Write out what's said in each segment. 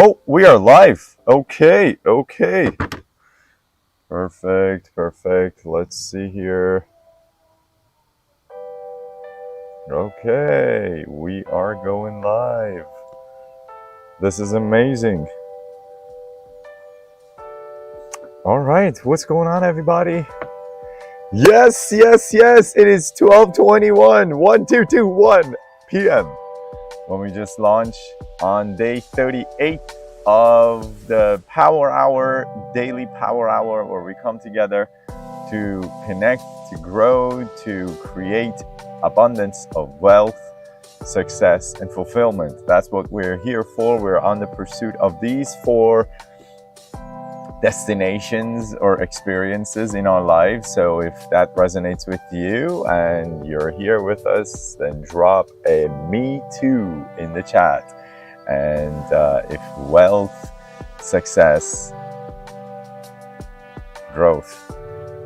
Oh, we are live. Okay. Perfect. Let's see here. Okay, we are going live. This is amazing. All right, what's going on, everybody? Yes. It is 12:21, 1221 p.m. when we just launched on day 38 of the Power Hour, daily Power Hour, where we come together to connect, to grow, to create abundance of wealth, success, and fulfillment. That's what we're here for. We're on the pursuit of these four destinations or experiences in our lives. So if that resonates with you and you're here with us, then drop a me too in the chat. And if wealth, success, growth,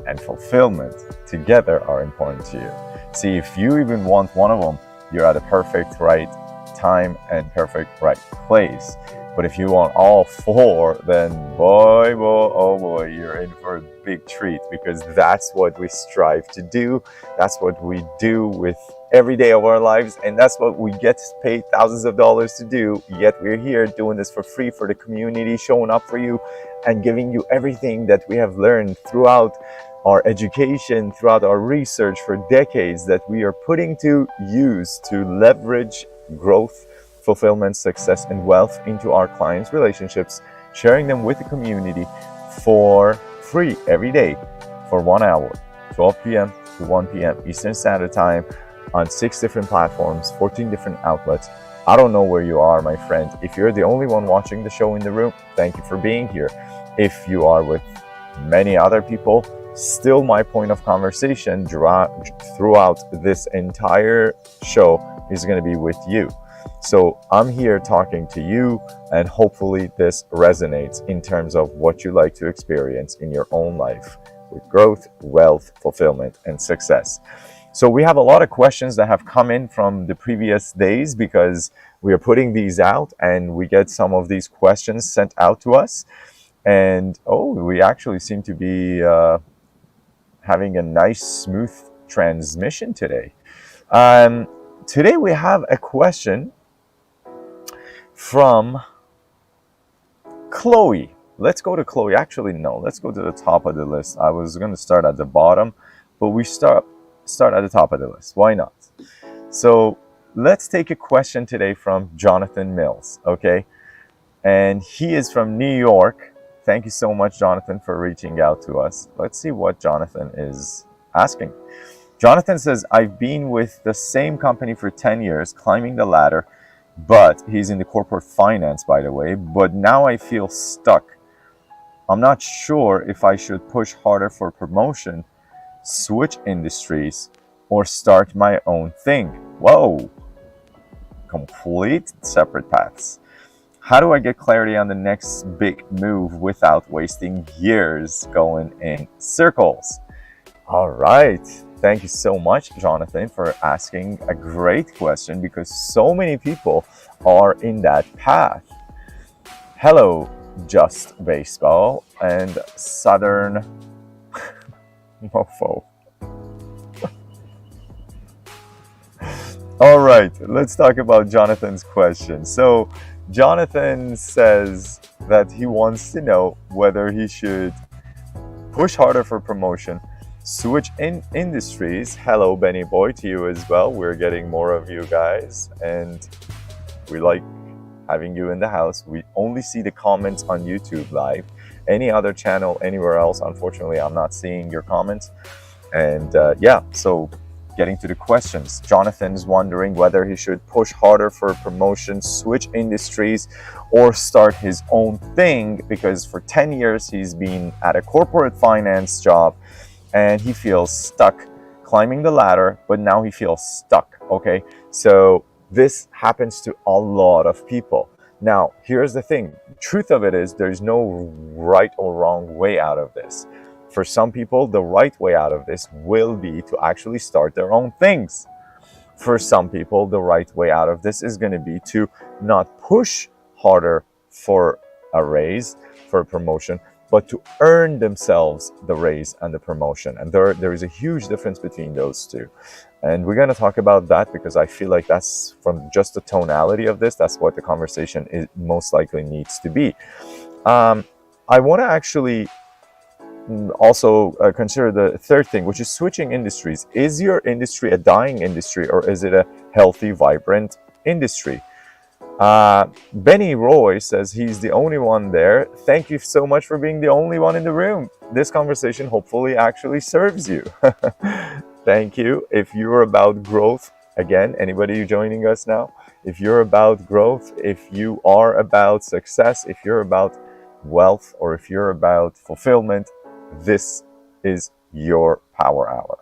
and fulfillment together are important to you, see, if you even want one of them, you're at a perfect right time and perfect right place. But if you want all four, then boy, you're in for a big treat, because that's what we strive to do. That's what we do with every day of our lives, and that's what we get paid thousands of dollars to do. Yet we're here doing this for free for the community, showing up for you and giving you everything that we have learned throughout our education, throughout our research for decades, that we are putting to use to leverage growth, fulfillment, success, and wealth into our clients' relationships, sharing them with the community for free every day for 1 hour, 12 p.m. to 1 p.m. Eastern Standard Time, on 6 different platforms, 14 different outlets. I don't know where you are, my friend. If you're the only one watching the show in the room, thank you for being here. If you are with many other people, still my point of conversation throughout this entire show is going to be with you. So I'm here talking to you, and hopefully this resonates in terms of what you like to experience in your own life with growth, wealth, fulfillment, and success. So we have a lot of questions that have come in from the previous days, because we are putting these out and we get some of these questions sent out to us. And we actually seem to be having a nice, smooth transmission today. Today we have a question from Chloe. Let's go to Chloe. Actually, no, let's go to the top of the list. I was going to start at the bottom, but we start at the top of the list. Why not? So let's take a question today from Jonathan Mills, okay? And he is from New York. Thank you so much, Jonathan, for reaching out to us. Let's see what Jonathan is asking. Jonathan says, I've been with the same company for 10 years, climbing the ladder, but he's in the corporate finance, by the way, but now I feel stuck. I'm not sure if I should push harder for promotion, switch industries, or start my own thing. Whoa, complete separate paths. How do I get clarity on the next big move without wasting years going in circles? All right. Thank you so much, Jonathan, for asking a great question, because so many people are in that path. Hello, Just Baseball and Southern Mofo. All right, let's talk about Jonathan's question. So Jonathan says that he wants to know whether he should push harder for promotion, switch in industries. Hello, Benny Boy, to you as well. We're getting more of you guys, and we like having you in the house. We only see the comments on YouTube Live. Any other channel, anywhere else, unfortunately, I'm not seeing your comments. And so getting to the questions. Jonathan's wondering whether he should push harder for promotion, switch industries, or start his own thing, because for 10 years he's been at a corporate finance job and he feels stuck climbing the ladder, but now he feels stuck, okay? So this happens to a lot of people. Now, here's the thing. Truth of it is, there's no right or wrong way out of this. For some people, the right way out of this will be to actually start their own things. For some people, the right way out of this is going to be to not push harder for a raise, for a promotion, but to earn themselves the raise and the promotion. And there is a huge difference between those two. And we're going to talk about that because I feel like that's, from just the tonality of this, that's what the conversation is most likely needs to be. I want to actually also consider the third thing, which is switching industries. Is your industry a dying industry, or is it a healthy, vibrant industry? Benny Roy says he's the only one there. Thank you so much for being the only one in the room. This conversation hopefully actually serves you. Thank you. If you're about growth, again, anybody joining us now, if you're about growth, if you are about success, if you're about wealth, or if you're about fulfillment, this is your power hour.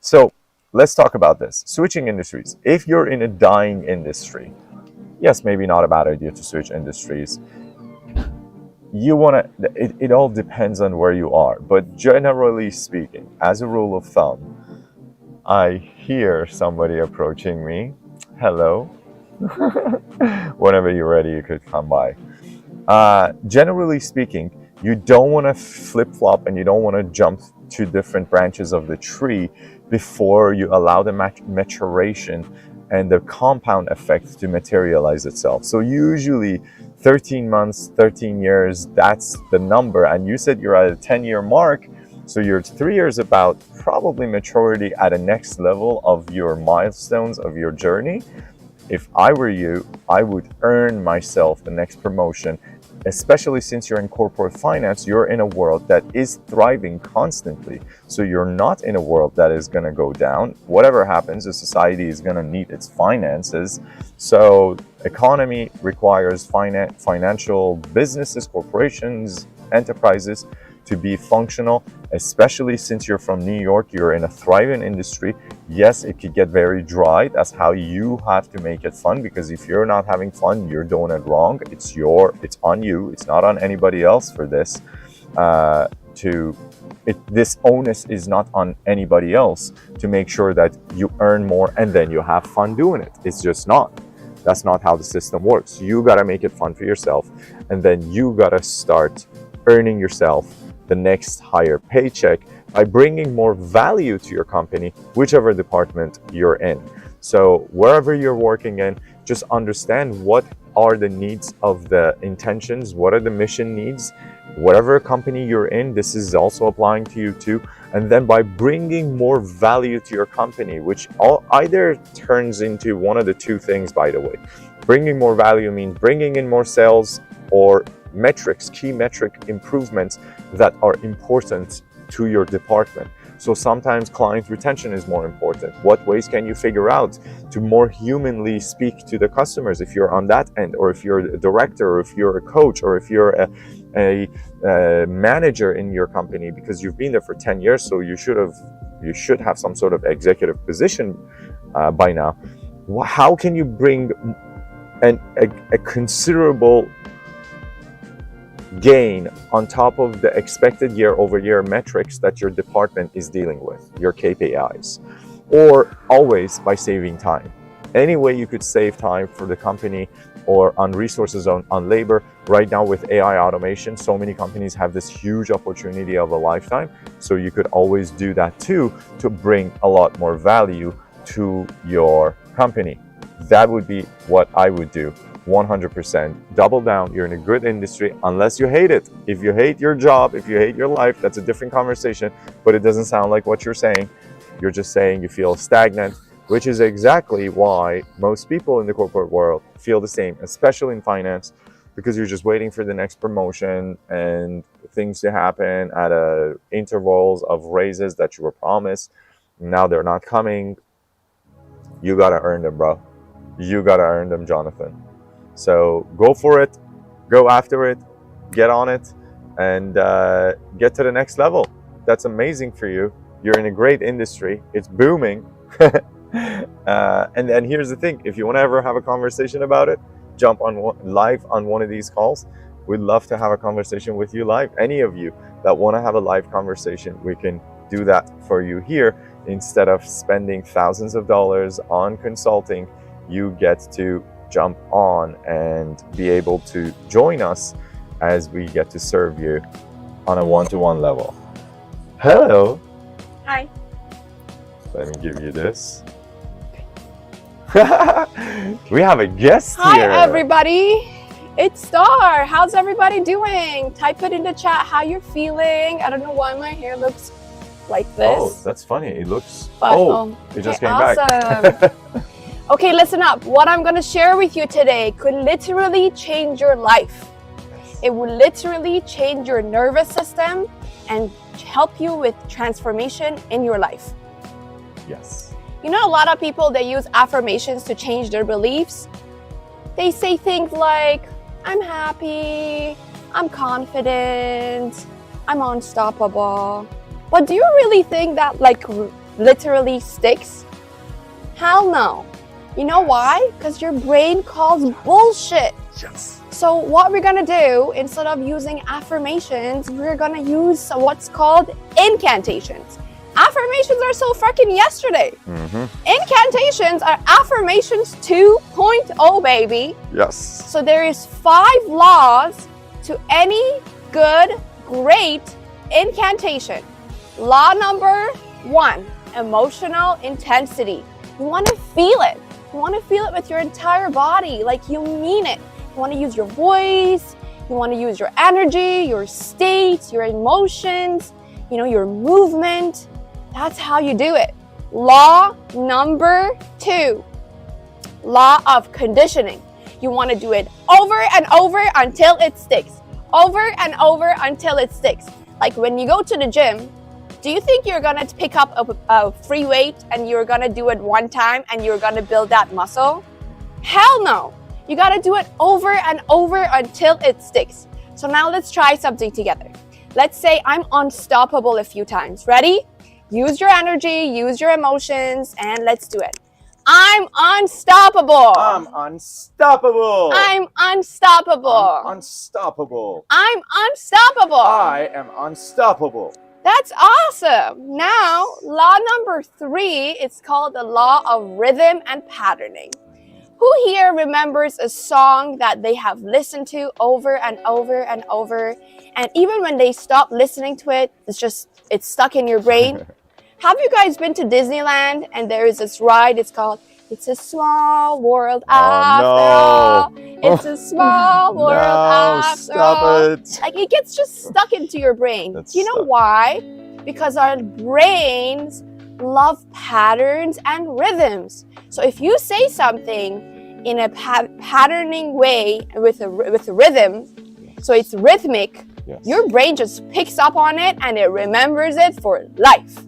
So let's talk about this. Switching industries. If you're in a dying industry, yes, maybe not a bad idea to switch industries. You want to, it all depends on where you are. But generally speaking, as a rule of thumb, I hear somebody approaching me. Hello. Whenever you're ready, you could come by. Generally speaking, you don't want to flip-flop and you don't want to jump to different branches of the tree before you allow the maturation and the compound effect to materialize itself. So usually 13 months, 13 years, that's the number. And you said you're at a 10-year mark. So you're 3 years about probably maturity at a next level of your milestones of your journey. If I were you, I would earn myself the next promotion, especially since you're in corporate finance. You're in a world that is thriving constantly. So you're not in a world that is going to go down. Whatever happens, the society is going to need its finances. So economy requires financial businesses, corporations, enterprises to be functional, especially since you're from New York, you're in a thriving industry. Yes, it could get very dry. That's how you have to make it fun, because if you're not having fun, you're doing it wrong. It's on you. It's not on anybody else for this. This onus is not on anybody else to make sure that you earn more and then you have fun doing it. It's just not. That's not how the system works. You gotta make it fun for yourself, and then you gotta start earning yourself the next higher paycheck by bringing more value to your company, whichever department you're in. So wherever you're working in, just understand what are the needs of the intentions, what are the mission needs, whatever company you're in, this is also applying to you too. And then by bringing more value to your company, which either turns into one of the two things, by the way. Bringing more value means bringing in more sales or metrics, key metric improvements that are important to your department. So sometimes client retention is more important. What ways can you figure out to more humanly speak to the customers if you're on that end, or if you're a director, or if you're a coach, or if you're a manager in your company, because you've been there for 10 years, so you should have some sort of executive position by now. How can you bring a considerable gain on top of the expected year-over-year metrics that your department is dealing with, your KPIs? Or always by saving time. Any way you could save time for the company or on resources, on labor. Right now with AI automation, so many companies have this huge opportunity of a lifetime. So you could always do that too, to bring a lot more value to your company. That would be what I would do. 100%. Double down. You're in a good industry, unless you hate it. If you hate your job, if you hate your life, that's a different conversation, but it doesn't sound like what you're saying. You're just saying you feel stagnant, which is exactly why most people in the corporate world feel the same, especially in finance, because you're just waiting for the next promotion and things to happen at intervals of raises that you were promised. Now they're not coming. You gotta earn them, bro. You gotta earn them, Jonathan. So go for it, go after it, get on it, and get to the next level. That's amazing for you. You're in a great industry. It's booming. And then here's the thing. If you want to ever have a conversation about it, jump on live on one of these calls. We'd love to have a conversation with you live. Any of you that want to have a live conversation, we can do that for you here. Instead of spending thousands of dollars on consulting, you get to jump on and be able to join us as we get to serve you on a one-to-one level. Hello. Hi. Let me give you this. We have a guest Hi, here. everybody. It's Star. How's everybody doing? Type it in the chat how you're feeling. I don't know why my hair looks like this. Oh, that's funny. It looks... But, it just okay, came awesome. back. Okay, listen up. What I'm going to share with you today could literally change your life. It will literally change your nervous system and help you with transformation in your life. Yes. You know, a lot of people, they use affirmations to change their beliefs. They say things like, I'm happy, I'm confident, I'm unstoppable. But do you really think that like literally sticks? Hell no. You know why? Because your brain calls bullshit. Yes. So what we're gonna do, instead of using affirmations, we're gonna use what's called incantations. Affirmations are so freaking yesterday. Incantations are affirmations 2.0, baby. Yes. So there is 5 laws to any good, great incantation. Law number 1, emotional intensity. You want to feel it. You want to feel it with your entire body, like you mean it. You want to use your voice. You want to use your energy, your state, your emotions, you know, your movement. That's how you do it. Law number 2, law of conditioning. You want to do it over and over until it sticks. Over and over until it sticks. Like when you go to the gym, do you think you're going to pick up a free weight and you're going to do it one time and you're going to build that muscle? Hell no. You got to do it over and over until it sticks. So now let's try something together. Let's say I'm unstoppable a few times. Ready? Use your energy, use your emotions, and let's do it. I'm unstoppable. I'm unstoppable. I'm unstoppable. I'm unstoppable. I'm unstoppable. I am unstoppable. That's awesome. Now, law number 3, it's called the law of rhythm and patterning. Who here remembers a song that they have listened to over and over and over, and even when they stop listening to it, it's stuck in your brain? Have you guys been to Disneyland and there is this ride, it's called It's a Small World After All. It's a small world after all. It. Like it gets just stuck into your brain. That's Do you know stuck. why? Because our brains love patterns and rhythms. So if you say something in a patterning way with a rhythm, so it's rhythmic, Yes. your brain just picks up on it and it remembers it for life.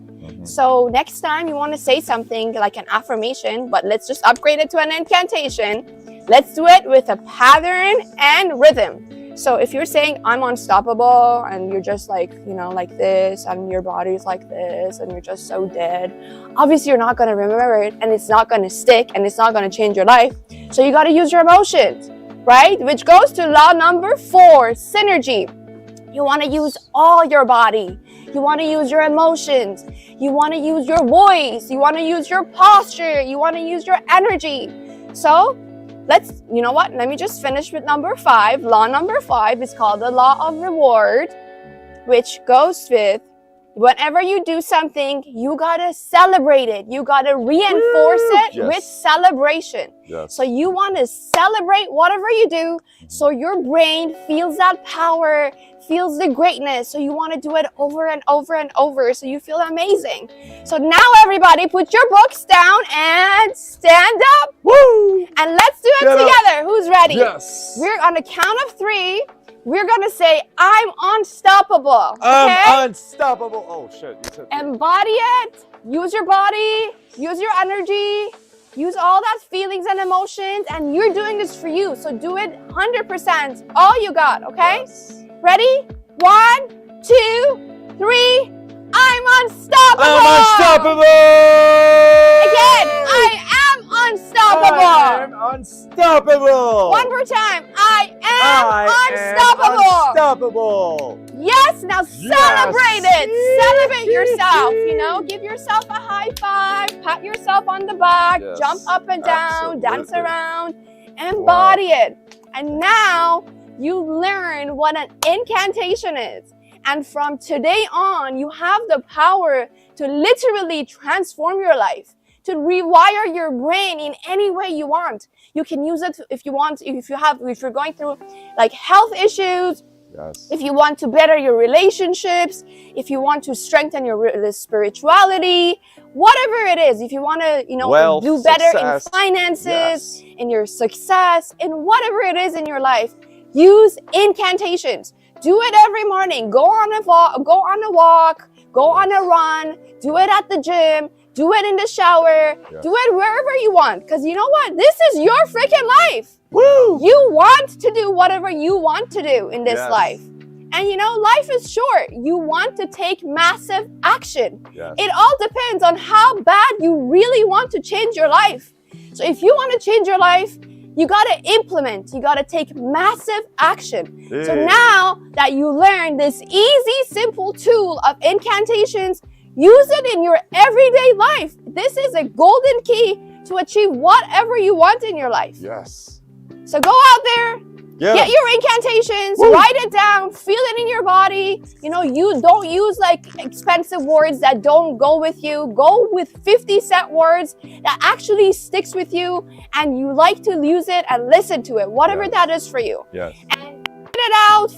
So next time you want to say something like an affirmation, but let's just upgrade it to an incantation. Let's do it with a pattern and rhythm. So if you're saying I'm unstoppable and you're just like, you know, like this and your body's like this and you're just so dead, obviously you're not going to remember it and it's not going to stick and it's not going to change your life. So you got to use your emotions, right? Which goes to law number 4, synergy. You want to use all your body. You want to use your emotions. You want to use your voice. You want to use your posture. You want to use your energy. So you know what? Let me just finish with number 5. Law number 5 is called the law of reward, which goes with whenever you do something, you got to celebrate it. You got to reinforce it with celebration. Yes. So you want to celebrate whatever you do so your brain feels that power, feels the greatness. So you want to do it over and over and over so you feel amazing. So now everybody put your books down and stand up. Woo! And let's do it Get together. Who's ready? Yes. We're on the count of 3. We're going to say, I'm unstoppable. I'm unstoppable. Oh, shit. You said Embody it. Use your body. Use your energy. Use all that feelings and emotions. And you're doing this for you. So do it 100%. All you got, okay? Yes. Ready? 1, 2, 3. I'm unstoppable. I'm unstoppable. Again, I am unstoppable. I am unstoppable. One more time. I am unstoppable. Unstoppable. Yes, now celebrate it. Celebrate yourself, you know. Give yourself a high five. Pat yourself on the back. Yes, Jump up and down. Dance absolutely. around. Embody it. And now you learn what an incantation is. And from today on, you have the power to literally transform your life, to rewire your brain in any way you want. You can use it if you want, if you're going through like health issues, Yes. if you want to better your relationships, if you want to strengthen your spirituality, whatever it is, if you want to, Wealth, do better success. in finances, Yes. in your success, in whatever it is in your life, use incantations. Do it every morning. Go on a walk, go on a run, do it at the gym, do it in the shower, Yes. do it wherever you want. Because you know what? This is your freaking life. Woo! You want to do whatever you want to do in this Yes. life. And life is short. You want to take massive action. Yes. It all depends on how bad you really want to change your life. So if you want to change your life, you got to implement, you got to take massive action. So now that you learn this easy, simple tool of incantations, use it in your everyday life. This is a golden key to achieve whatever you want in your life. Yes. So go out there, Yeah. get your incantations, Woo. write it down, feel it in your body. You don't use like expensive words that don't go with you. Go with 50-cent words that actually sticks with you and you like to use it and listen to it, whatever Yes. that is for you. Yes. And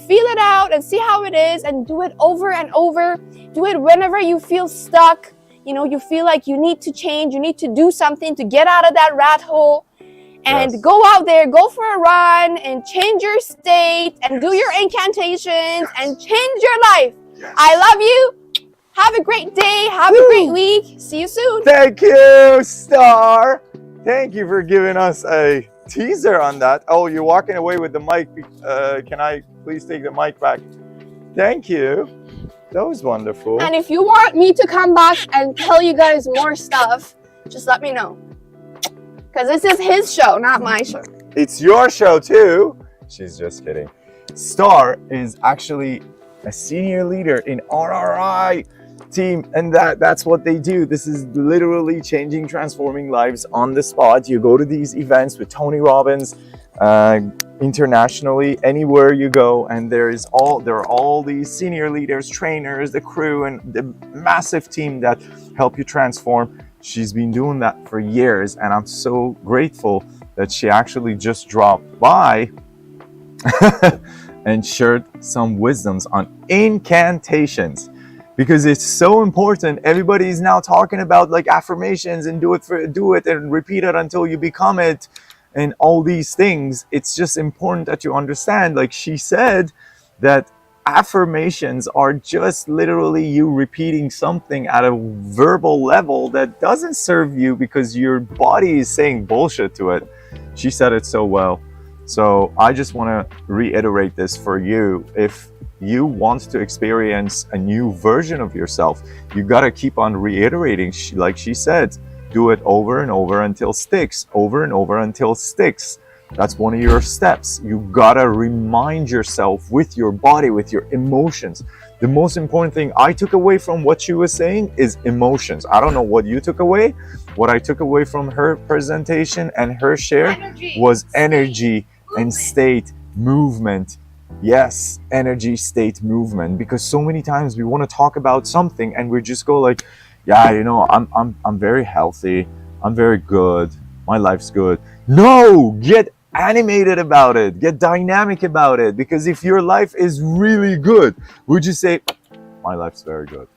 feel it out and see how it is and do it over and over. Do it whenever you feel stuck. You feel like you need to change, you need to do something to get out of that rat hole. And Yes. go out there, go for a run and change your state and do your incantations and change your life. Yes. I love you. Have a great day. Have a great week. See you soon. Thank you, Star. Thank you for giving us a teaser on that. Oh, you're walking away with the mic. Can I please take the mic back? Thank you. That was wonderful. And if you want me to come back and tell you guys more stuff, just let me know. Because this is his show, not my show. It's your show too. She's just kidding. Star is actually a senior leader in RRI team, and that's what they do. This is literally changing, transforming lives on the spot. You go to these events with Tony Robbins, internationally, anywhere you go, and there are all these senior leaders, trainers, the crew, and the massive team that help you transform. She's been doing that for years, and I'm so grateful that she actually just dropped by and shared some wisdoms on incantations, because it's so important. Everybody is now talking about like affirmations and do it and repeat it until you become it and all these things. It's just important that you understand, like she said, that affirmations are just literally you repeating something at a verbal level that doesn't serve you because your body is saying bullshit to it. She said it so well. So I just want to reiterate this for you. If you want to experience a new version of yourself, you got to keep on reiterating, like she said, do it over and over until sticks, over and over until sticks. That's one of your steps. You gotta remind yourself with your body, with your emotions. The most important thing I took away from what she was saying is emotions. I don't know what you took away. What I took away from her presentation and her share was energy and state movement. Yes, energy, state, movement. Because so many times we want to talk about something and we just go like, yeah, I'm very healthy. I'm very good. My life's good. No, get animated about it, get dynamic about it, because if your life is really good, would you say my life's very good?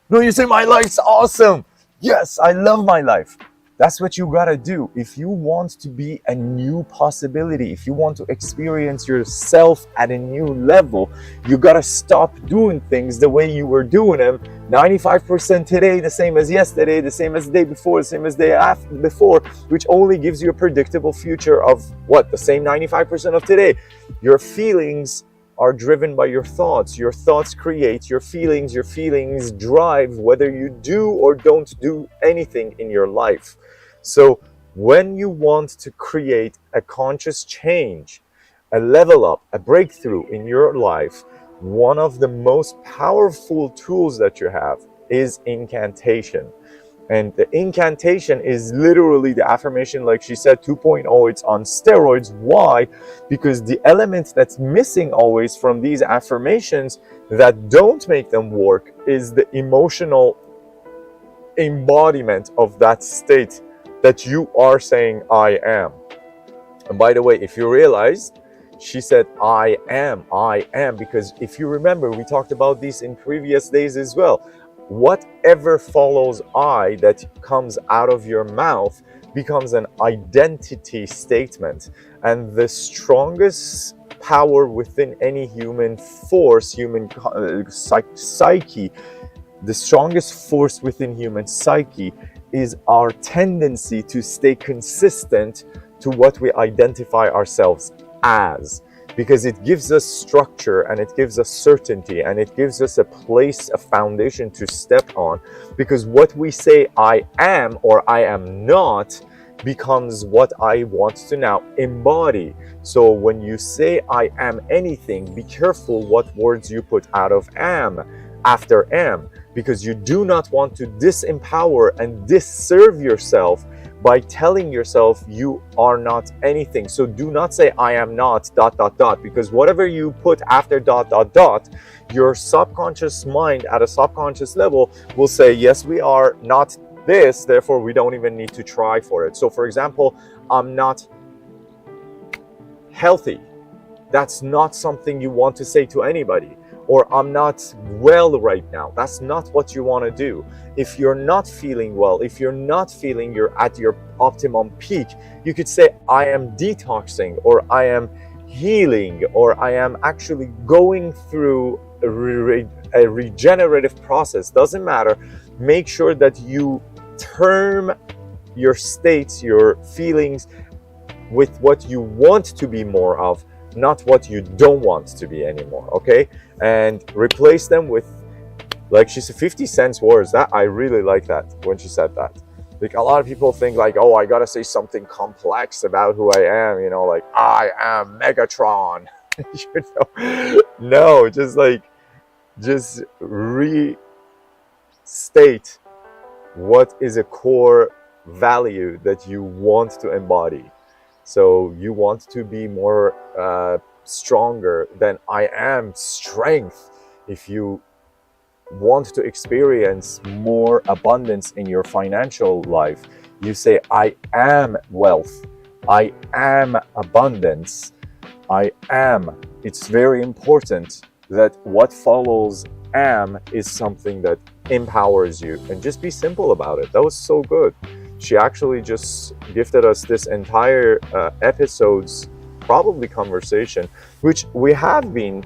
No, you say my life's awesome. Yes, I love my life. That's what you gotta do. If you want to be a new possibility, if you want to experience yourself at a new level, you gotta stop doing things the way you were doing them 95% today, the same as yesterday, the same as the day before, the same as the day after before, which only gives you a predictable future of what? The same 95% of today. Your feelings are driven by your thoughts. Your thoughts create your feelings drive whether you do or don't do anything in your life. So when you want to create a conscious change, a level up, a breakthrough in your life, one of the most powerful tools that you have is incantation. And the incantation is literally the affirmation, like she said, 2.0. It's on steroids. Why? Because the element that's missing always from these affirmations that don't make them work is the emotional embodiment of that state that you are saying, I am. And by the way, if you realize, she said, I am, because if you remember, we talked about this in previous days as well. Whatever follows I that comes out of your mouth becomes an identity statement. And the strongest power within any human force, human psyche, the strongest force within human psyche is our tendency to stay consistent to what we identify ourselves as, because it gives us structure and it gives us certainty and it gives us a place, a foundation to step on. Because what we say I am or I am not becomes what I want to now embody. So when you say I am anything, be careful what words you put out of am after am, because you do not want to disempower and disserve yourself by telling yourself you are not anything. So do not say I am not ... because whatever you put after ... your subconscious mind at a subconscious level will say, yes, we are not this, therefore we don't even need to try for it. So for example, I'm not healthy. That's not something you want to say to anybody. Or I'm not well right now. That's not what you want to do. If you're not feeling well, if you're not feeling you're at your optimum peak, you could say I am detoxing, or I am healing, or I am actually going through a regenerative process. Doesn't matter. Make sure that you term your states, your feelings with what you want to be more of, not what you don't want to be anymore, okay? And replace them with, like she said, 50 cents words. That I really like that when she said that. Like a lot of people think like, oh, I gotta say something complex about who I am, you know, like I am Megatron. You know, no, just restate what is a core value that you want to embody. So you want to be more stronger than I am strength. If you want to experience more abundance in your financial life, you say I am wealth, I am abundance, I am. It's very important that what follows am is something that empowers you, and just be simple about it. That was so good. She actually just gifted us this entire episode's probably conversation, which we have been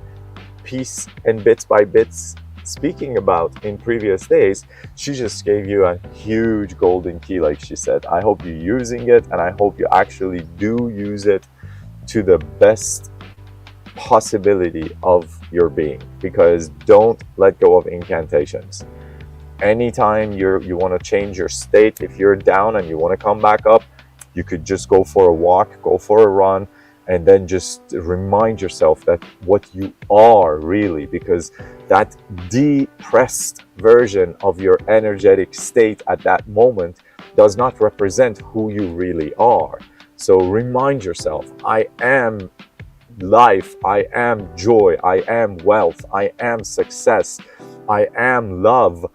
piece and bits by bits speaking about in previous days. She just gave you a huge golden key, like she said. I hope you're using it, and I hope you actually do use it to the best possibility of your being, because don't let go of incantations. Anytime you want to change your state, if you're down and you want to come back up, you could just go for a walk, go for a run, and then just remind yourself that what you are really, because that depressed version of your energetic state at that moment does not represent who you really are. So remind yourself, I am life, I am joy, I am wealth, I am success, I am love.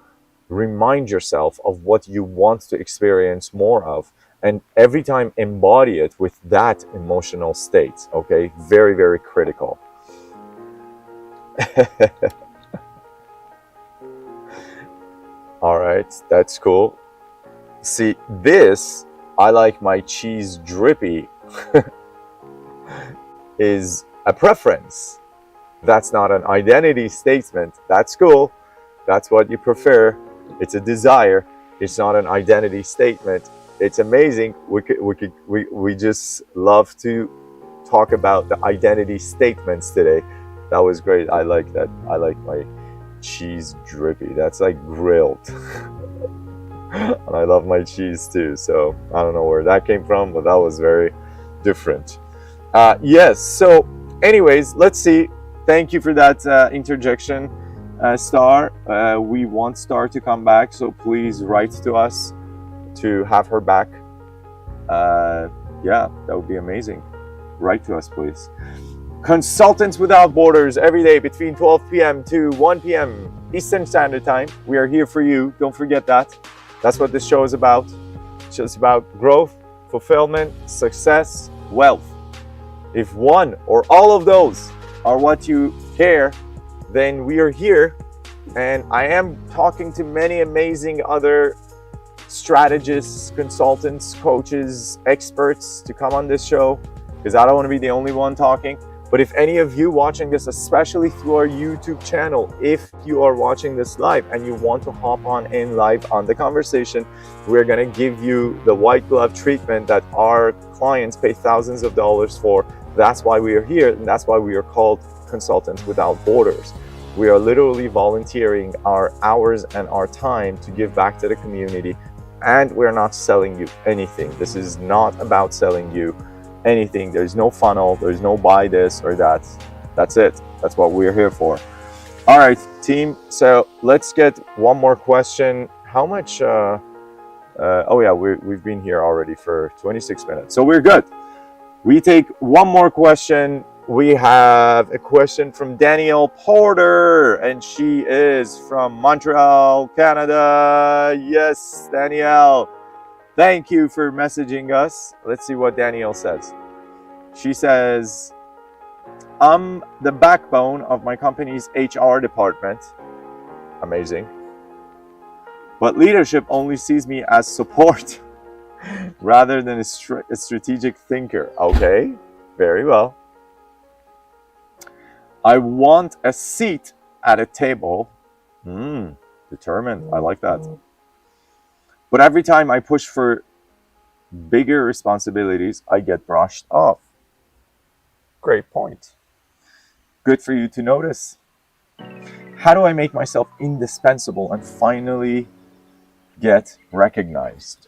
Remind yourself of what you want to experience more of, and every time embody it with that emotional state. Okay, very, very critical. All right, that's cool. See, this, I like my cheese drippy, is a preference. That's not an identity statement. That's cool. That's what you prefer. It's a desire. It's not an identity statement. It's amazing. We just love to talk about the identity statements today. That was great. I like that. I like my cheese drippy. That's like grilled. And I love my cheese too. So I don't know where that came from, but that was very different. Yes. So anyways, let's see. Thank you for that interjection. Star, we want Star to come back, so please write to us to have her back, yeah, that would be amazing. Write to us, please. Consultants Without Borders, every day between 12 p.m. to 1 p.m. Eastern Standard Time. We are here for you. Don't forget that. That's what this show is about. It's just about growth, fulfillment, success, wealth. If one or all of those are what you care, then we are here. And I am talking to many amazing other strategists, consultants, coaches, experts to come on this show, because I don't want to be the only one talking. But if any of you watching this, especially through our YouTube channel, if you are watching this live and you want to hop on in live on the conversation, we're going to give you the white glove treatment that our clients pay thousands of dollars for. That's why we are here, and that's why we are called Consultants Without Borders. We are literally volunteering our hours and our time to give back to the community, and we're not selling you anything. This is not about selling you anything. There's no funnel, there's no buy this or that. That's it. That's what we're here for. All right, team. So let's get one more question. How much? Oh yeah, we've been here already for 26 minutes, so we're good. We take one more question. We have a question from Danielle Porter, and she is from Montreal, Canada. Yes, Danielle. Thank you for messaging us. Let's see what Danielle says. She says, I'm the backbone of my company's HR department. Amazing. But leadership only sees me as support rather than a strategic thinker. Okay, very well. I want a seat at a table. Determined. I like that. But every time I push for bigger responsibilities, I get brushed off. Great point. Good for you to notice. How do I make myself indispensable and finally get recognized?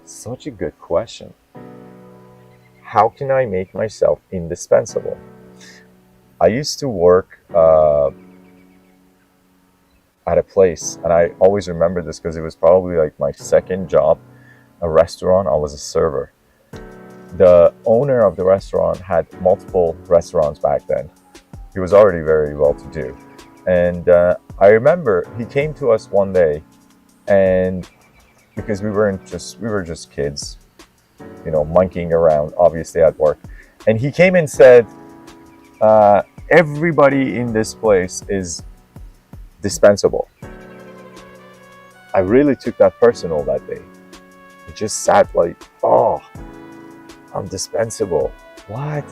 Such a good question. How can I make myself indispensable? I used to work at a place, and I always remember this because it was probably like my second job, a restaurant. I was a server. The owner of the restaurant had multiple restaurants back then. He was already very well to do. And I remember he came to us one day, and because we were just kids, you know, monkeying around, obviously at work. And he came and said, everybody in this place is dispensable. I really took that personal that day. It just sat like, oh, I'm dispensable. What?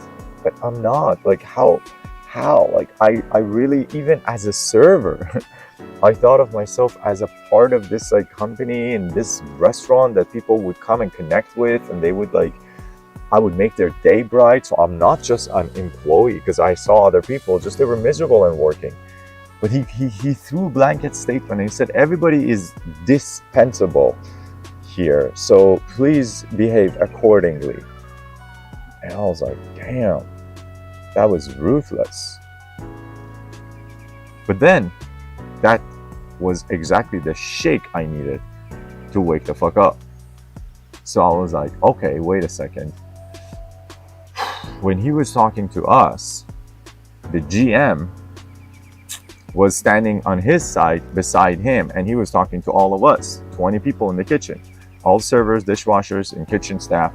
But I'm not. Like, how? Like, I really, even as a server, I thought of myself as a part of this like company and this restaurant that people would come and connect with, and they would like, I would make their day bright. So I'm not just an employee, because I saw other people just, they were miserable and working. But he threw a blanket statement and he said, everybody is dispensable here, so please behave accordingly. And I was like, damn, that was ruthless. But then that was exactly the shake I needed to wake the fuck up. So I was like, okay, wait a second. When he was talking to us, the GM was standing on his side beside him, and he was talking to all of us, 20 people in the kitchen, all servers, dishwashers, and kitchen staff.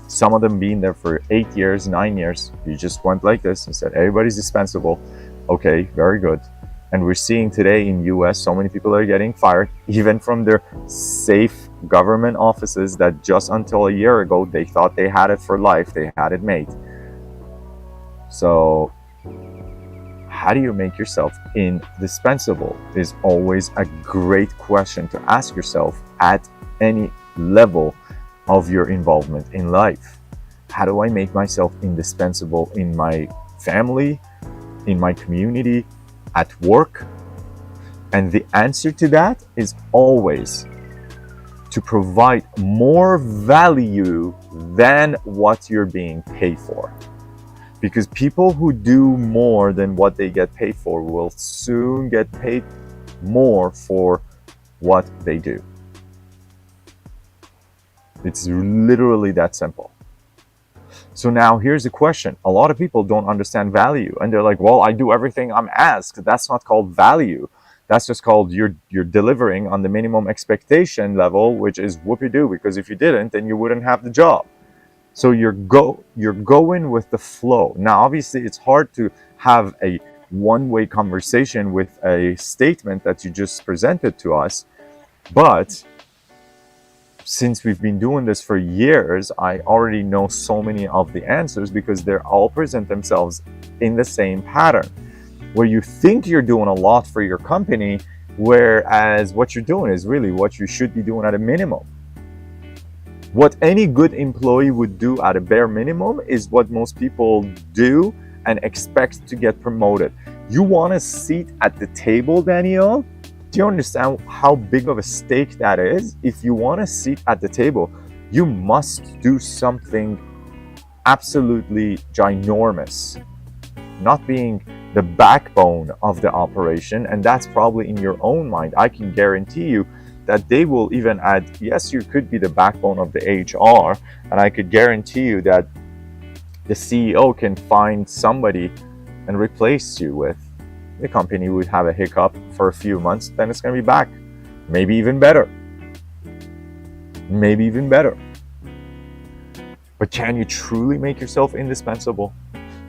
Some of them being there for 8 years, 9 years. He just went like this and said, everybody's dispensable. Okay, very good. And we're seeing today in US, so many people are getting fired, even from their safe government offices that just until a year ago, they thought they had it for life. They had it made. So how do you make yourself indispensable is always a great question to ask yourself at any level of your involvement in life. How do I make myself indispensable in my family, in my community, at work? And the answer to that is always to provide more value than what you're being paid for. Because people who do more than what they get paid for will soon get paid more for what they do. It's literally that simple. So now here's the question. A lot of people don't understand value, and they're like, well, I do everything I'm asked. That's not called value. That's just called you're delivering on the minimum expectation level, which is whoopee-doo, because if you didn't, then you wouldn't have the job. So you're going with the flow. Now, obviously, it's hard to have a one-way conversation with a statement that you just presented to us, but since we've been doing this for years, I already know so many of the answers because they all present themselves in the same pattern, where you think you're doing a lot for your company, whereas what you're doing is really what you should be doing at a minimum. What any good employee would do at a bare minimum is what most people do and expect to get promoted. You want a seat at the table, Daniel? Do you understand how big of a stake that is? If you want a seat at the table, you must do something absolutely ginormous, not being the backbone of the operation. And that's probably in your own mind. I can guarantee you that they will even add, yes, you could be the backbone of the HR, and I could guarantee you that the CEO can find somebody and replace you with. The company would have a hiccup for a few months, then it's going to be back. Maybe even better. Maybe even better. But can you truly make yourself indispensable?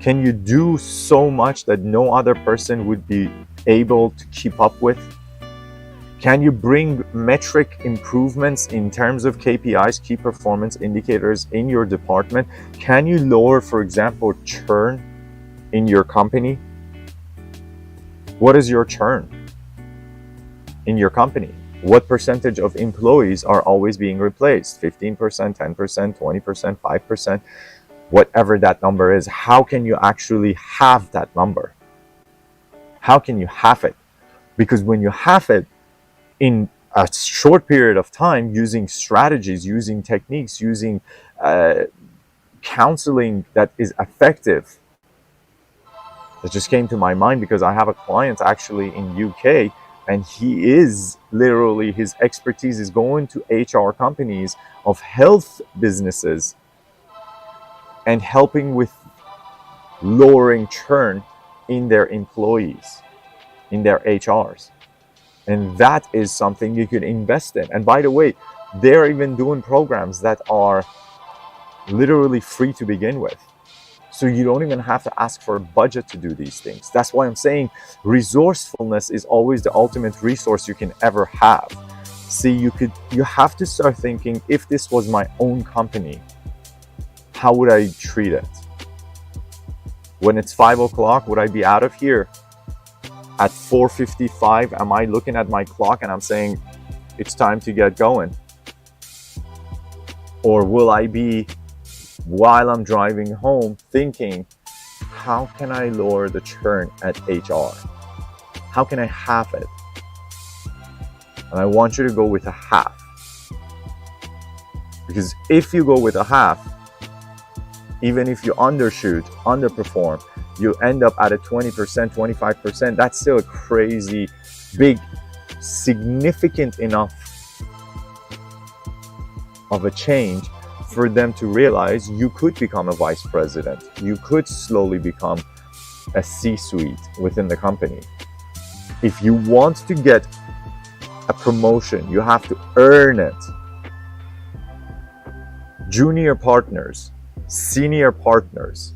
Can you do so much that no other person would be able to keep up with? Can you bring metric improvements in terms of KPIs, key performance indicators in your department? Can you lower, for example, churn in your company? What is your churn in your company? What percentage of employees are always being replaced? 15%, 10%, 20%, 5%, whatever that number is. How can you actually have that number? How can you have it? Because when you have it in a short period of time, using strategies, using techniques, using counseling that is effective. That just came to my mind because I have a client actually in UK, and he is literally, his expertise is going to HR companies of health businesses and helping with lowering churn in their employees, in their HRs. And that is something you could invest in. And by the way, they're even doing programs that are literally free to begin with. So you don't even have to ask for a budget to do these things. That's why I'm saying resourcefulness is always the ultimate resource you can ever have. See, you have to start thinking, if this was my own company, how would I treat it? When it's 5 o'clock, would I be out of here? At 4:55, am I looking at my clock and I'm saying, it's time to get going? Or will I be, while I'm driving home, thinking, how can I lower the churn at HR? How can I half it? And I want you to go with a half. Because if you go with a half, even if you undershoot, underperform, you end up at a 20%, 25%, that's still a crazy, big, significant enough of a change for them to realize you could become a vice president. You could slowly become a C-suite within the company. If you want to get a promotion, you have to earn it. Junior partners, senior partners,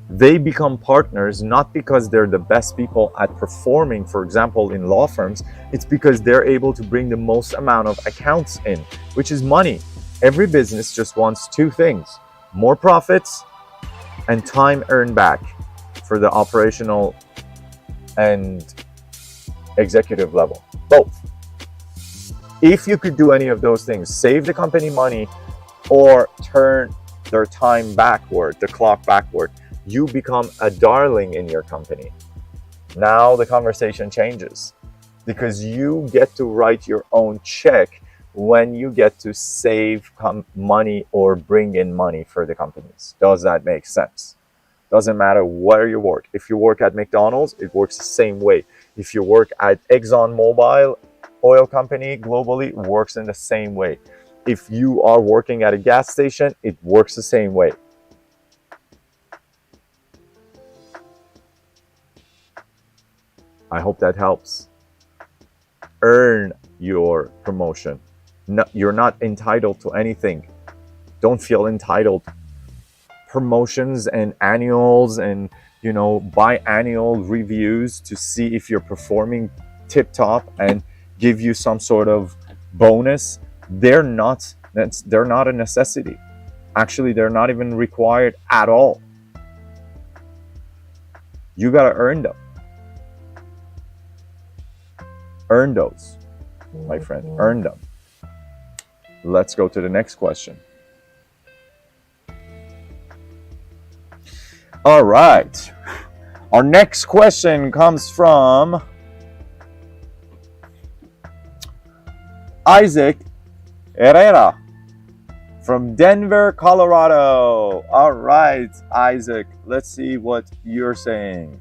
they become partners not because they're the best people at performing, for example, in law firms. It's because they're able to bring the most amount of accounts in, which is money. Every business just wants two things: more profits and time earned back for the operational and executive level, both. If you could do any of those things, save the company money or turn their time backward, the clock backward, you become a darling in your company. Now the conversation changes because you get to write your own check when you get to save money or bring in money for the companies. Does that make sense? Doesn't matter where you work. If you work at McDonald's, it works the same way. If you work at ExxonMobil oil company globally, it works in the same way. if you are working at a gas station, it works the same way. I hope that helps. Earn your promotion. No, you're not entitled to anything. Don't feel entitled. Promotions and annuals and biannual reviews to see if you're performing tip top and give you some sort of bonus, they're not a necessity. Actually, they're not even required at all. You got to earn them. Earn those, my friend. Earn them. Let's go to the next question. All right. Our next question comes from Isaac Herrera from Denver, Colorado. All right, Isaac, let's see what you're saying.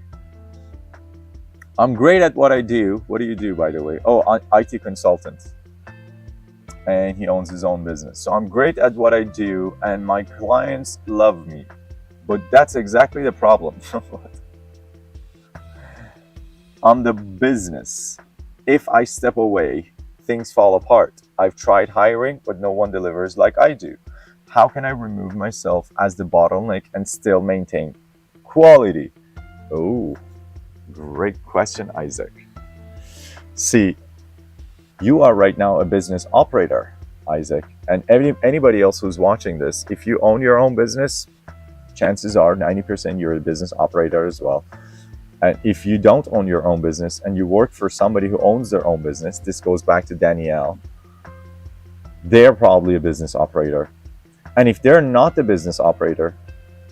I'm great at what I do. What do you do, by the way? Oh, IT consultant. And he owns his own business. So I'm great at what I do and my clients love me. But that's exactly the problem. I'm the business. If I step away, things fall apart. I've tried hiring, but no one delivers like I do. How can I remove myself as the bottleneck and still maintain quality? Oh, great question, Isaac. See, you are right now a business operator, Isaac. And anybody else who's watching this, if you own your own business, chances are 90% you're a business operator as well. And if you don't own your own business and you work for somebody who owns their own business, this goes back to Danielle, they're probably a business operator. And if they're not the business operator,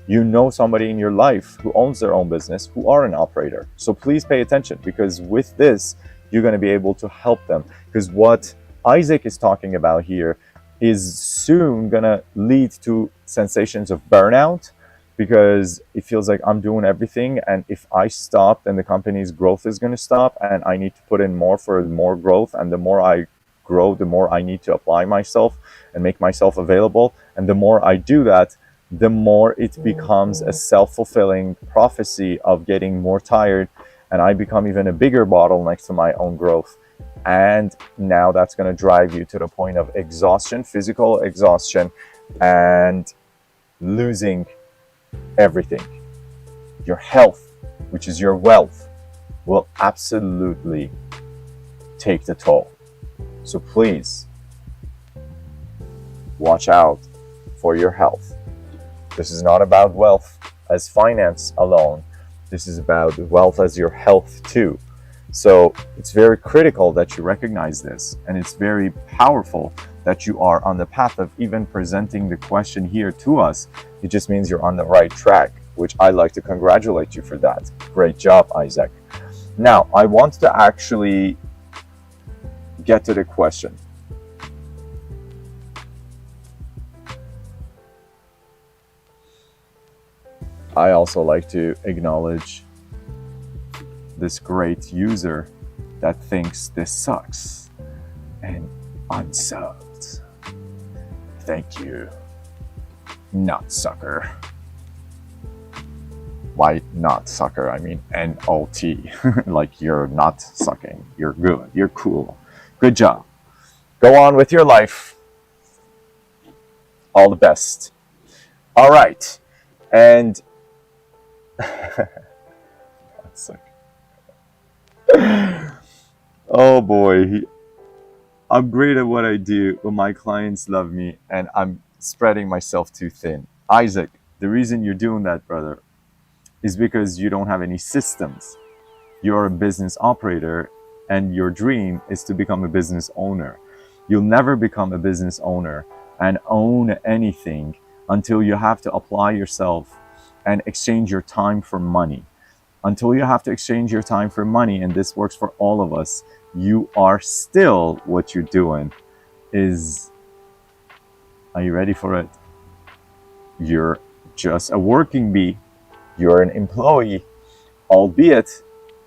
you know somebody in your life who owns their own business who are an operator. So please pay attention, because with this, you're going to be able to help them. Because what Isaac is talking about here is soon going to lead to sensations of burnout, because it feels like I'm doing everything, and if I stop, then the company's growth is going to stop, and I need to put in more for more growth, and the more I grow, the more I need to apply myself and make myself available, and the more I do that, the more it becomes a self-fulfilling prophecy of getting more tired, and I become even a bigger bottleneck to my own growth. And now that's going to drive you to the point of exhaustion, physical exhaustion, and losing everything. Your health, which is your wealth, will absolutely take the toll. So please watch out for your health. This is not about wealth as finance alone. This is about wealth as your health too. So it's very critical that you recognize this, and it's very powerful that you are on the path of even presenting the question here to us. It just means you're on the right track, which I'd like to congratulate you for that. Great job, Isaac. Now, I want to actually get to the question. I also like to acknowledge this great user that thinks this sucks and unsubbed. Thank you, not sucker. Why not sucker? I mean N-O-T. Like you're not sucking. You're good. You're cool. Good job. Go on with your life. All the best. All right. And oh boy, I'm great at what I do, but my clients love me and I'm spreading myself too thin. Isaac, the reason you're doing that, brother, is because you don't have any systems. You're a business operator and your dream is to become a business owner. You'll never become a business owner and own anything until you have to apply yourself and exchange your time for money. Until you have to exchange your time for money, and this works for all of us, you are still, what you're doing is, are you ready for it? You're just a working bee. You're an employee, albeit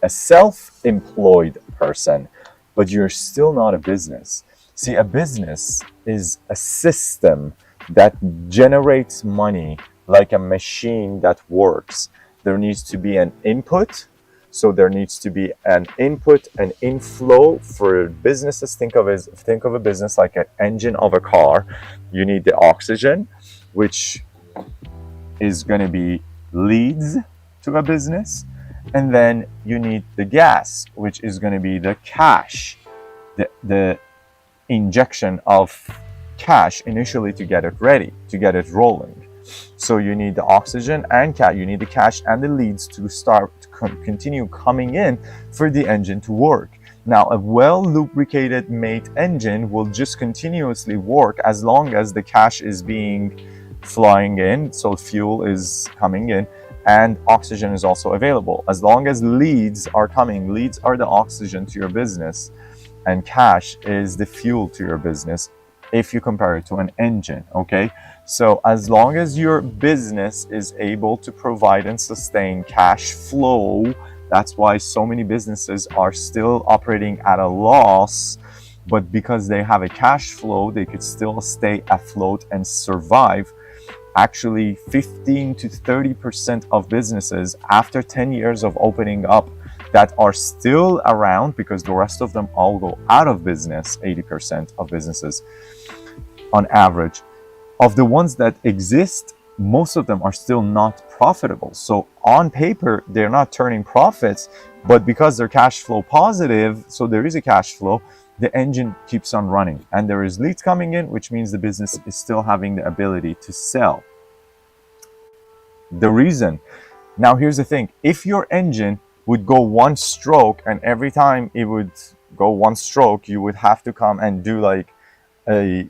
a self-employed person, but you're still not a business. See, a business is a system that generates money like a machine that works. There needs to be an input. So there needs to be an input and inflow for businesses. Think of a business like an engine of a car. You need the oxygen, which is going to be leads to a business, and then you need the gas, which is going to be the cash, the injection of cash initially to get it ready, to get it rolling. So you need the oxygen and you need the cash and the leads to start to continue coming in for the engine to work. Now, a well lubricated made engine will just continuously work as long as the cash is being flying in, so fuel is coming in and oxygen is also available. As long as leads are coming, leads are the oxygen to your business and cash is the fuel to your business if you compare it to an engine, okay? So as long as your business is able to provide and sustain cash flow, that's why so many businesses are still operating at a loss, but because they have a cash flow, they could still stay afloat and survive. Actually, 15 to 30% of businesses after 10 years of opening up that are still around, because the rest of them all go out of business, 80% of businesses on average. Of the ones that exist, most of them are still not profitable. So on paper, they're not turning profits, but because they're cash flow positive, so there is a cash flow, the engine keeps on running and there is leads coming in, which means the business is still having the ability to sell. The reason, now here's the thing, if your engine would go one stroke and every time it would go one stroke, you would have to come and do like a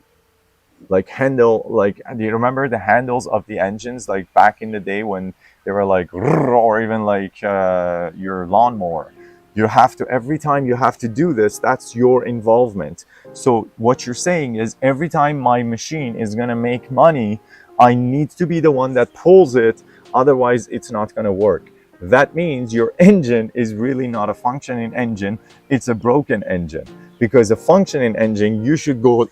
handle, like, do you remember the handles of the engines like back in the day when they were like, or even like your lawnmower? You have to, every time you have to do this, that's your involvement. So what you're saying is every time my machine is going to make money, I need to be the one that pulls it, otherwise it's not going to work. That means your engine is really not a functioning engine, it's a broken engine. Because a functioning engine, you should go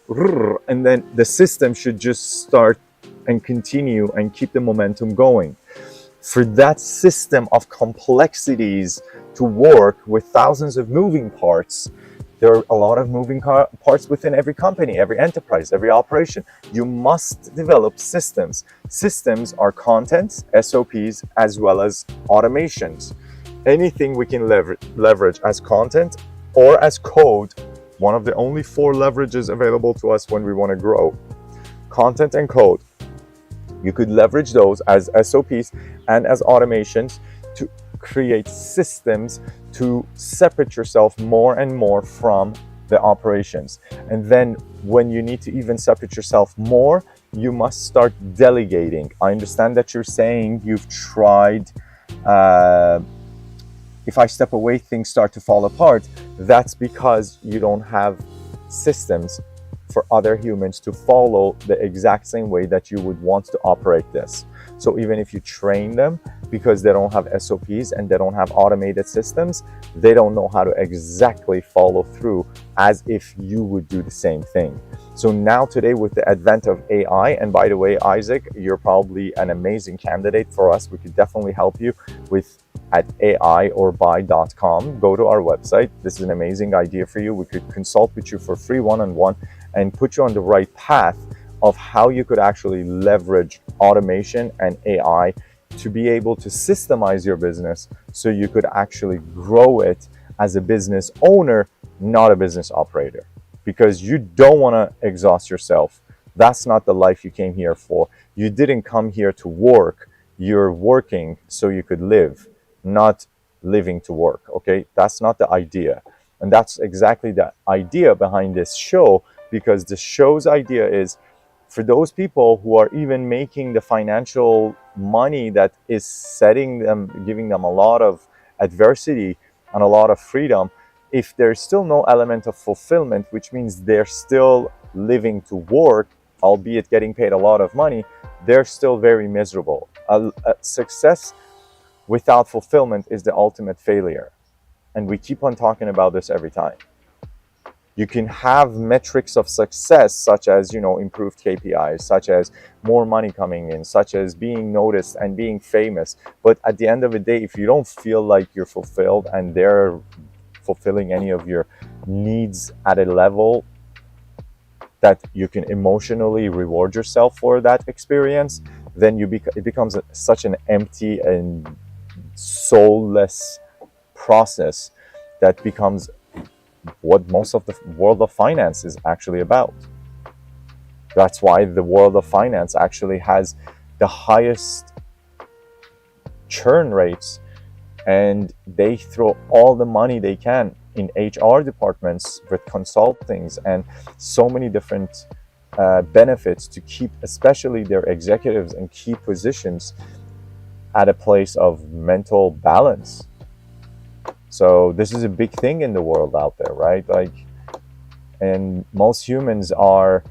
and then the system should just start and continue and keep the momentum going. For that system of complexities to work with thousands of moving parts, there are a lot of moving parts within every company, every enterprise, every operation. You must develop systems. Systems are contents, SOPs, as well as automations. Anything we can leverage as content or as code, one of the only 4 leverages available to us when we want to grow. Content and code. You could leverage those as SOPs and as automations to create systems to separate yourself more and more from the operations. And then when you need to even separate yourself more, you must start delegating. I understand that you're saying you've tried, if I step away, things start to fall apart. That's because you don't have systems for other humans to follow the exact same way that you would want to operate this. So even if you train them, because they don't have SOPs and they don't have automated systems, they don't know how to exactly follow through as if you would do the same thing. So now today, with the advent of AI, and by the way, Isaac, you're probably an amazing candidate for us. We could definitely help you with at AI-or-buy.com. Go to our website. This is an amazing idea for you. We could consult with you for free one-on-one and put you on the right path of how you could actually leverage automation and AI to be able to systemize your business so you could actually grow it as a business owner, not a business operator. Because you don't want to exhaust yourself. That's not the life you came here for. You didn't come here to work. You're working so you could live, not living to work, okay? That's not the idea. And that's exactly the idea behind this show, because the show's idea is for those people who are even making the financial money that is setting them, giving them a lot of adversity and a lot of freedom, if there's still no element of fulfillment, which means they're still living to work, albeit getting paid a lot of money, they're still very miserable. Success without fulfillment is the ultimate failure. And we keep on talking about this every time. You can have metrics of success, such as, improved KPIs, such as more money coming in, such as being noticed and being famous. But at the end of the day, if you don't feel like you're fulfilled and they're fulfilling any of your needs at a level that you can emotionally reward yourself for that experience, then it becomes such an empty and soulless process that becomes what most of the world of finance is actually about. That's why the world of finance actually has the highest churn rates, and they throw all the money they can in HR departments with consultings and so many different benefits to keep especially their executives in key positions at a place of mental balance. So this is a big thing in the world out there, right? Like, and most humans are,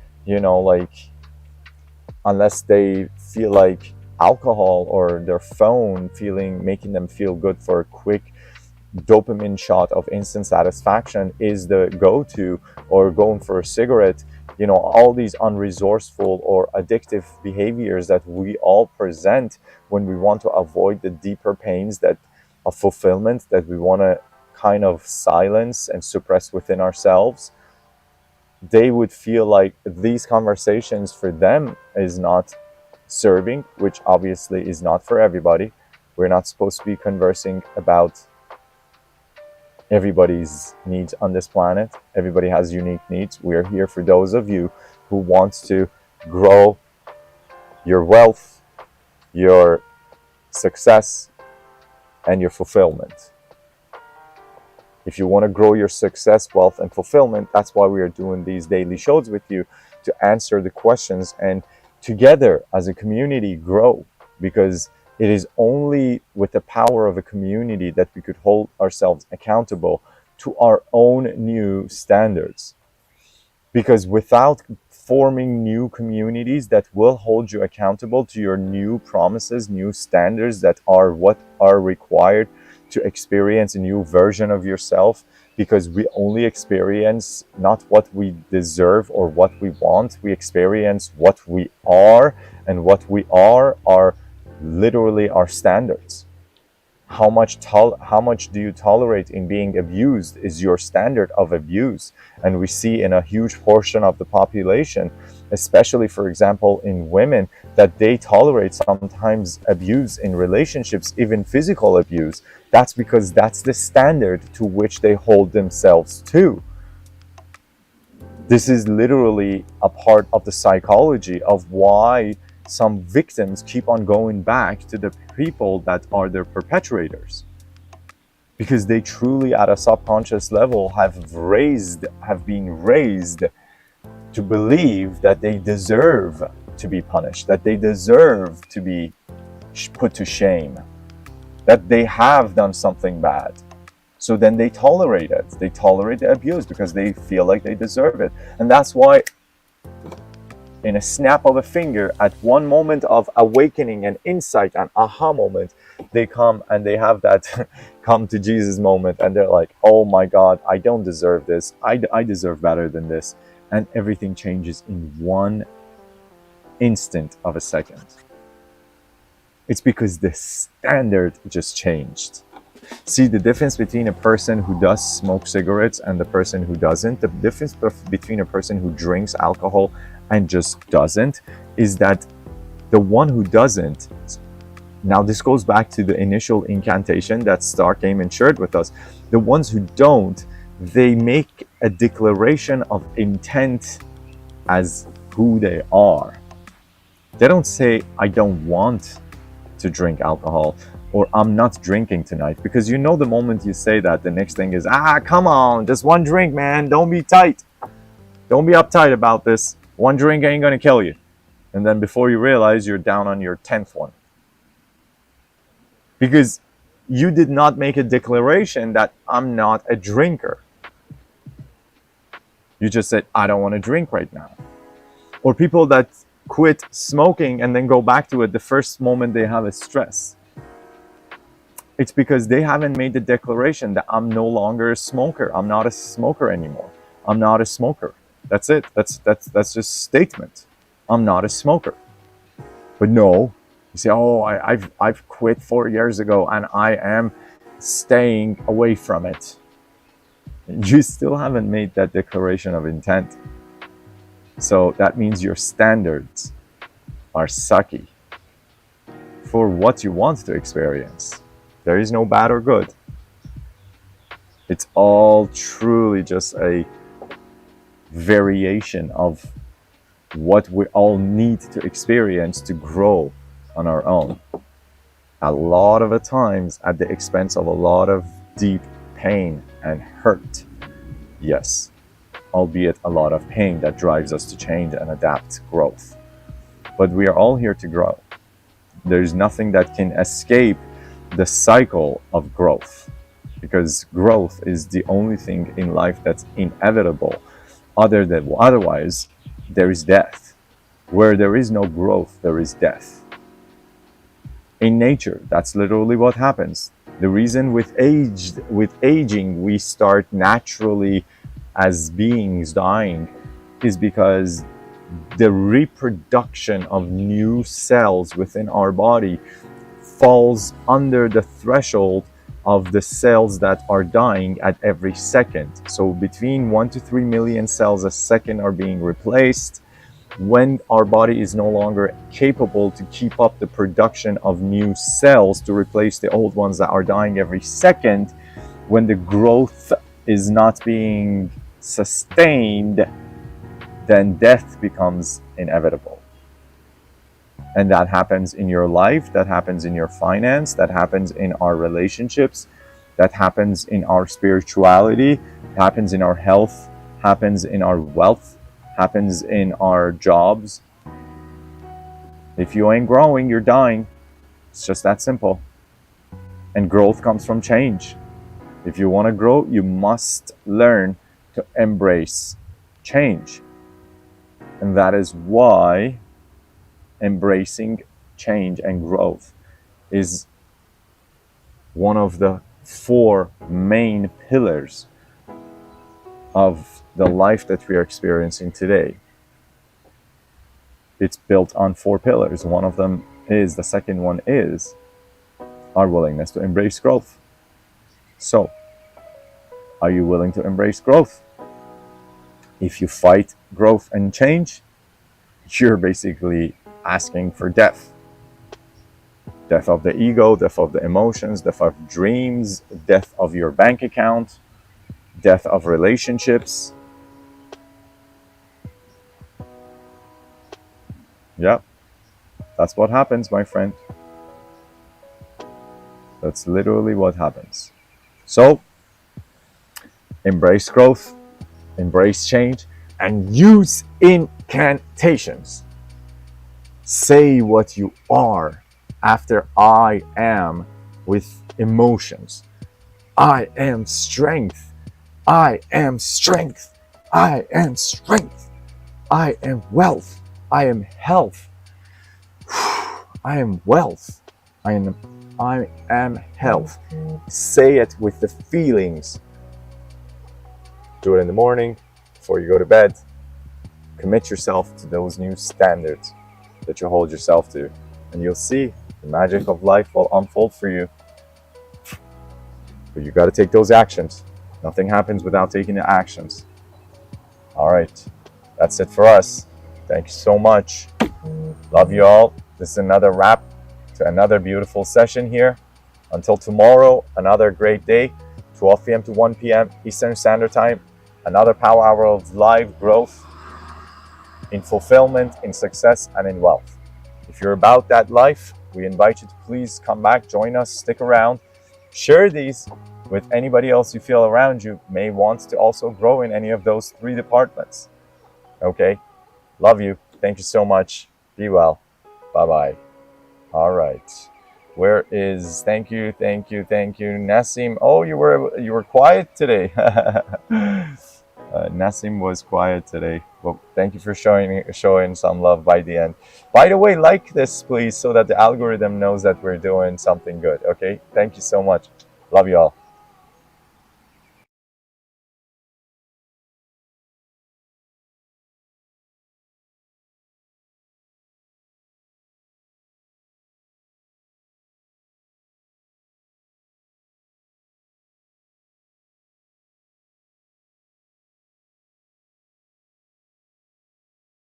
unless they feel like alcohol or their phone making them feel good for a quick dopamine shot of instant satisfaction is the go-to, or going for a cigarette, all these unresourceful or addictive behaviors that we all present when we want to avoid the deeper pains of fulfillment that we want to kind of silence and suppress within ourselves. They would feel like these conversations for them is not serving, which obviously is not for everybody. We're not supposed to be conversing about everybody's needs on this planet. Everybody has unique needs. We're here for those of you who want to grow your wealth, your success, and your fulfillment. If you want to grow your success, wealth, and fulfillment, that's why we are doing these daily shows with you, to answer the questions and together as a community grow, because it is only with the power of a community that we could hold ourselves accountable to our own new standards. Because without forming new communities that will hold you accountable to your new promises, new standards that are what are required to experience a new version of yourself, because we only experience not what we deserve or what we want, we experience what we are, and what we are literally our standards. How much do you tolerate in being abused is your standard of abuse. And we see in a huge portion of the population, especially for example in women, that they tolerate sometimes abuse in relationships, even physical abuse. That's because that's the standard to which they hold themselves to. This is literally a part of the psychology of why some victims keep on going back to the people that are their perpetrators, because they truly at a subconscious level have been raised to believe that they deserve to be punished, that they deserve to be put to shame, that they have done something bad. So then they tolerate it. They tolerate the abuse because they feel like they deserve it. And that's why in a snap of a finger, at one moment of awakening and insight and aha moment, they come and they have that come to Jesus moment, and they're like, oh my God, I don't deserve this. I deserve better than this. And everything changes in one instant of a second. It's because the standard just changed. See, the difference between a person who does smoke cigarettes and the person who doesn't, the difference between a person who drinks alcohol and just doesn't, is that the one who doesn't, now this goes back to the initial incantation that Star came and shared with us, the ones who don't, they make a declaration of intent as who they are. They don't say, I don't want to drink alcohol, or I'm not drinking tonight, because the moment you say that, the next thing is, come on, just one drink, man, don't be tight. Don't be uptight about this. One drink ain't gonna kill you. And then before you realize, you're down on your 10th one. Because you did not make a declaration that I'm not a drinker. You just said, I don't want to drink right now. Or people that quit smoking and then go back to it the first moment they have a stress. It's because they haven't made the declaration that I'm no longer a smoker. I'm not a smoker anymore. I'm not a smoker. That's it. That's just statement. I'm not a smoker. But no, you say, oh, I've quit 4 years ago and I am staying away from it. You still haven't made that declaration of intent. So that means your standards are sucky for what you want to experience. There is no bad or good. It's all truly just a variation of what we all need to experience to grow on our own. A lot of the times at the expense of a lot of deep pain and hurt. Yes, albeit a lot of pain that drives us to change and adapt growth. But we are all here to grow. There's nothing that can escape the cycle of growth, because growth is the only thing in life that's inevitable. Otherwise, there is death. Where there is no growth, there is death. In nature, that's literally what happens. The reason with aging we start naturally as beings dying is because the reproduction of new cells within our body falls under the threshold of the cells that are dying at every second. So between 1 to 3 million cells a second are being replaced. When our body is no longer capable to keep up the production of new cells to replace the old ones that are dying every second, when the growth is not being sustained, then death becomes inevitable. And that happens in your life, that happens in your finance, that happens in our relationships, that happens in our spirituality, happens in our health, happens in our wealth, happens in our jobs. If you ain't growing, you're dying. It's just that simple. And growth comes from change. If you want to grow, you must learn to embrace change. And that is why embracing change and growth is one of the 4 main pillars of the life that we are experiencing today. It's built on 4 pillars. One of them is, the second one is our willingness to embrace growth. So, are you willing to embrace growth? If you fight growth and change, you're basically asking for death. Death of the ego, death of the emotions, death of dreams, death of your bank account, death of relationships. Yep, that's what happens, my friend. That's literally what happens. So, embrace growth, embrace change, and use incantations. Say what you are after I am with emotions. I am strength. I am strength. I am strength. I am wealth. I am health. I am wealth. I am health. Say it with the feelings. Do it in the morning, before you go to bed. Commit yourself to those new standards that you hold yourself to, and you'll see the magic of life will unfold for you. But you got to take those actions. Nothing happens without taking the actions. All right, that's it for us. Thank you so much. Love you all. This is another wrap to another beautiful session here. Until tomorrow, another great day, 12 p.m. to 1 p.m. Eastern Standard Time. Another power hour of live growth in fulfillment, in success, and in wealth. If you're about that life, we invite you to please come back, join us, stick around, share these with anybody else you feel around you may want to also grow in any of those 3 departments. Okay? Love you. Thank you so much. Be well. Bye-bye. All right. Where is, thank you, Nassim. Oh, you were quiet today. Nassim was quiet today. Well, thank you for showing some love by the end. By the way, like this, please, so that the algorithm knows that we're doing something good. Okay? Thank you so much. Love you all.